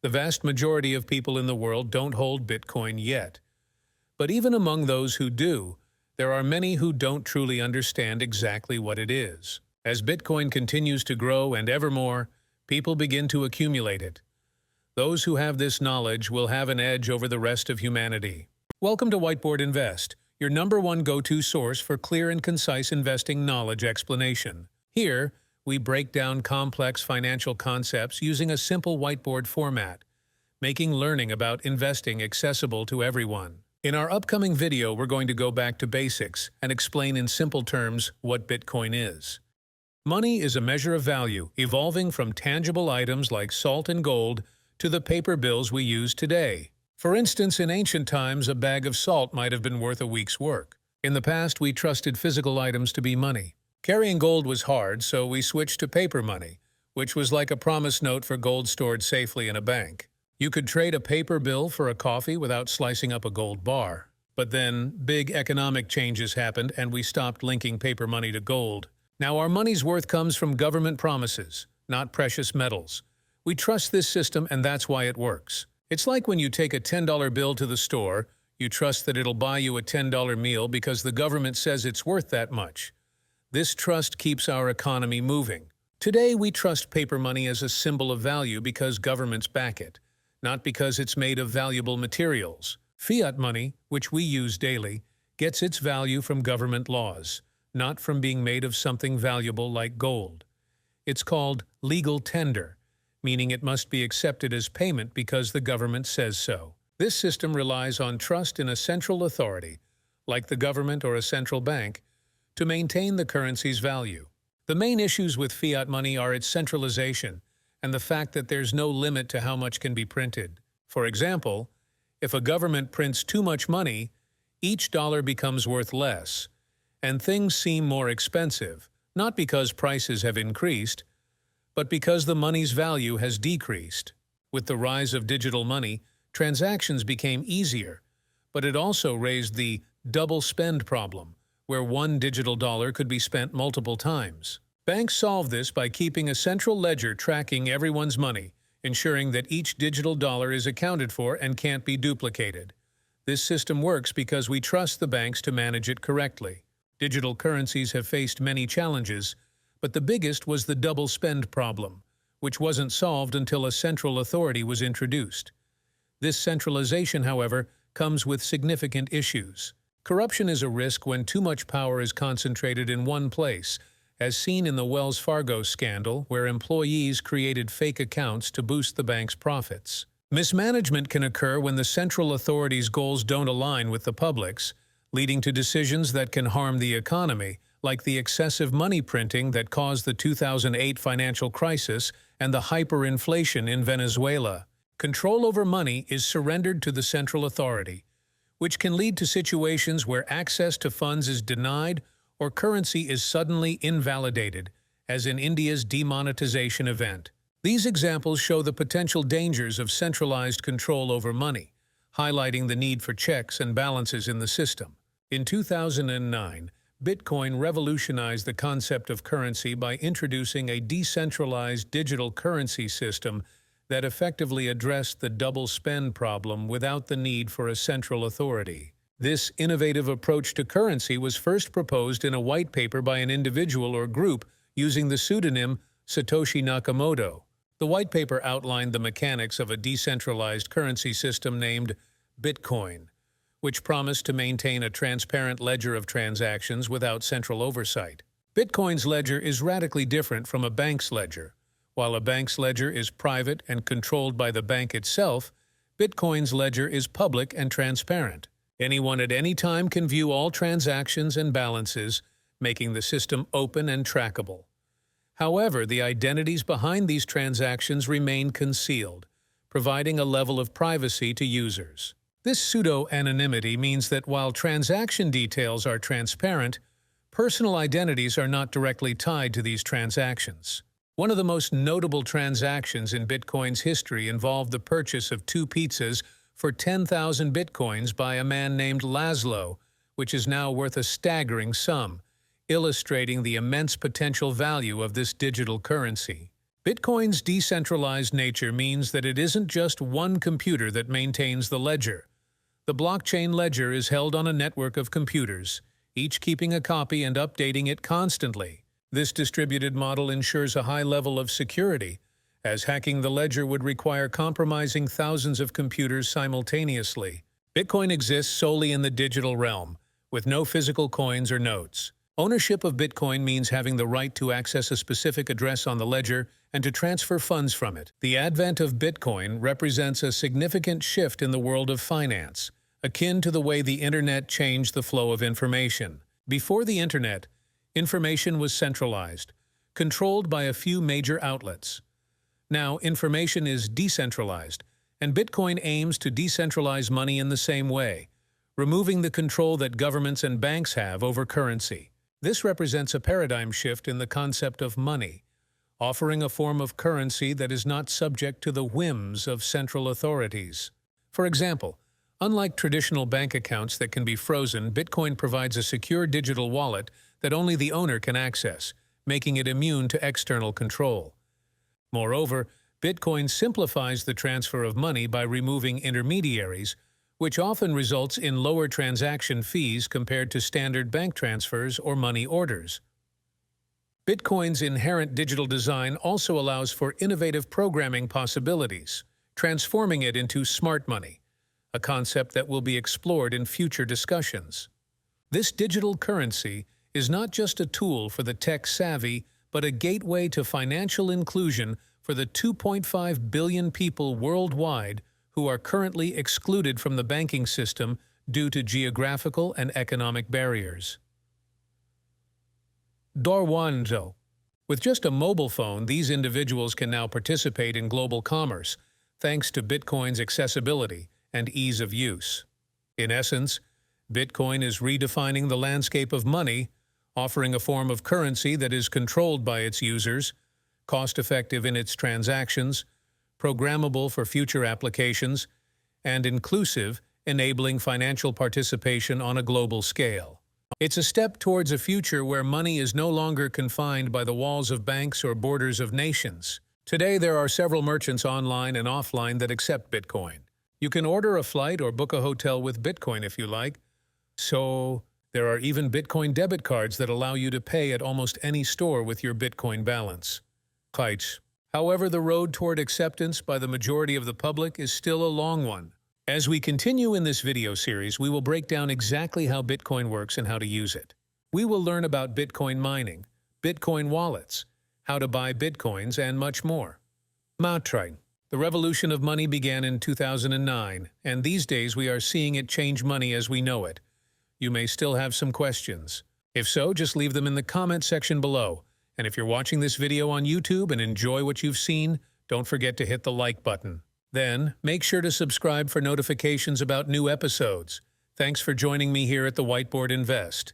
The vast majority of people in the world don't hold Bitcoin yet. But even among those who do, there are many who don't truly understand exactly what it is. As Bitcoin continues to grow and ever more, people begin to accumulate it. Those who have this knowledge will have an edge over the rest of humanity. Welcome to Whiteboard Invest, your #1 go-to source for clear and concise investing knowledge explanation. Here, we break down complex financial concepts using a simple whiteboard format, making learning about investing accessible to everyone. In our upcoming video, we're going to go back to basics and explain in simple terms what Bitcoin is. Money is a measure of value, evolving from tangible items like salt and gold to the paper bills we use today. For instance, in ancient times, a bag of salt might have been worth a week's work. In the past, we trusted physical items to be money. Carrying gold was hard, so we switched to paper money, which was like a promise note for gold stored safely in a bank. You could trade a paper bill for a coffee without slicing up a gold bar. But then, big economic changes happened and we stopped linking paper money to gold. Now our money's worth comes from government promises, not precious metals. We trust this system and that's why it works. It's like when you take a $10 bill to the store, you trust that it'll buy you a $10 meal because the government says it's worth that much. This trust keeps our economy moving. Today we trust paper money as a symbol of value because governments back it, not because it's made of valuable materials. Fiat money, which we use daily, gets its value from government laws, not from being made of something valuable like gold. It's called legal tender, meaning it must be accepted as payment because the government says so. This system relies on trust in a central authority, like the government or a central bank, to maintain the currency's value. The main issues with fiat money are its centralization and the fact that there's no limit to how much can be printed. For example, if a government prints too much money, each dollar becomes worth less, and things seem more expensive, not because prices have increased, but because the money's value has decreased. With the rise of digital money, transactions became easier, but it also raised the double spend problem, where one digital dollar could be spent multiple times. Banks solve this by keeping a central ledger tracking everyone's money, ensuring that each digital dollar is accounted for and can't be duplicated. This system works because we trust the banks to manage it correctly. Digital currencies have faced many challenges, but the biggest was the double spend problem, which wasn't solved until a central authority was introduced. This centralization, however, comes with significant issues. Corruption is a risk when too much power is concentrated in one place, as seen in the Wells Fargo scandal, where employees created fake accounts to boost the bank's profits. Mismanagement can occur when the central authority's goals don't align with the public's, leading to decisions that can harm the economy, like the excessive money printing that caused the 2008 financial crisis and the hyperinflation in Venezuela. Control over money is surrendered to the central authority, which can lead to situations where access to funds is denied or currency is suddenly invalidated, as in India's demonetization event. These examples show the potential dangers of centralized control over money, highlighting the need for checks and balances in the system. In 2009, Bitcoin revolutionized the concept of currency by introducing a decentralized digital currency system that effectively addressed the double spend problem without the need for a central authority. This innovative approach to currency was first proposed in a white paper by an individual or group using the pseudonym Satoshi Nakamoto. The white paper outlined the mechanics of a decentralized currency system named Bitcoin, which promised to maintain a transparent ledger of transactions without central oversight. Bitcoin's ledger is radically different from a bank's ledger. While a bank's ledger is private and controlled by the bank itself, Bitcoin's ledger is public and transparent. Anyone at any time can view all transactions and balances, making the system open and trackable. However, the identities behind these transactions remain concealed, providing a level of privacy to users. This pseudo-anonymity means that while transaction details are transparent, personal identities are not directly tied to these transactions. One of the most notable transactions in Bitcoin's history involved the purchase of 2 pizzas for 10,000 Bitcoins by a man named Laszlo, which is now worth a staggering sum, illustrating the immense potential value of this digital currency. Bitcoin's decentralized nature means that it isn't just one computer that maintains the ledger. The blockchain ledger is held on a network of computers, each keeping a copy and updating it constantly. This distributed model ensures a high level of security, as hacking the ledger would require compromising thousands of computers simultaneously. Bitcoin exists solely in the digital realm, with no physical coins or notes. Ownership of Bitcoin means having the right to access a specific address on the ledger and to transfer funds from it. The advent of Bitcoin represents a significant shift in the world of finance, akin to the way the Internet changed the flow of information. Before the Internet, information was centralized, controlled by a few major outlets. Now, information is decentralized, and Bitcoin aims to decentralize money in the same way, removing the control that governments and banks have over currency. This represents a paradigm shift in the concept of money, offering a form of currency that is not subject to the whims of central authorities. For example, unlike traditional bank accounts that can be frozen, Bitcoin provides a secure digital wallet that only the owner can access, making it immune to external control. Moreover, Bitcoin simplifies the transfer of money by removing intermediaries, which often results in lower transaction fees compared to standard bank transfers or money orders. Bitcoin's inherent digital design also allows for innovative programming possibilities, transforming it into smart money, a concept that will be explored in future discussions. This digital currency is not just a tool for the tech-savvy, but a gateway to financial inclusion for the 2.5 billion people worldwide who are currently excluded from the banking system due to geographical and economic barriers. Dorwanzo. With just a mobile phone, these individuals can now participate in global commerce, thanks to Bitcoin's accessibility and ease of use. In essence, Bitcoin is redefining the landscape of money, offering a form of currency that is controlled by its users, cost-effective in its transactions, programmable for future applications, and inclusive, enabling financial participation on a global scale. It's a step towards a future where money is no longer confined by the walls of banks or borders of nations. Today, there are several merchants online and offline that accept Bitcoin. You can order a flight or book a hotel with Bitcoin if you like. So, there are even Bitcoin debit cards that allow you to pay at almost any store with your Bitcoin balance. However, the road toward acceptance by the majority of the public is still a long one. As we continue in this video series, we will break down exactly how Bitcoin works and how to use it. We will learn about Bitcoin mining, Bitcoin wallets, how to buy Bitcoins, and much more. The revolution of money began in 2009, and these days we are seeing it change money as we know it. You may still have some questions. If so, just leave them in the comment section below. And if you're watching this video on YouTube and enjoy what you've seen, don't forget to hit the like button. Then, make sure to subscribe for notifications about new episodes. Thanks for joining me here at the Whiteboard Invest.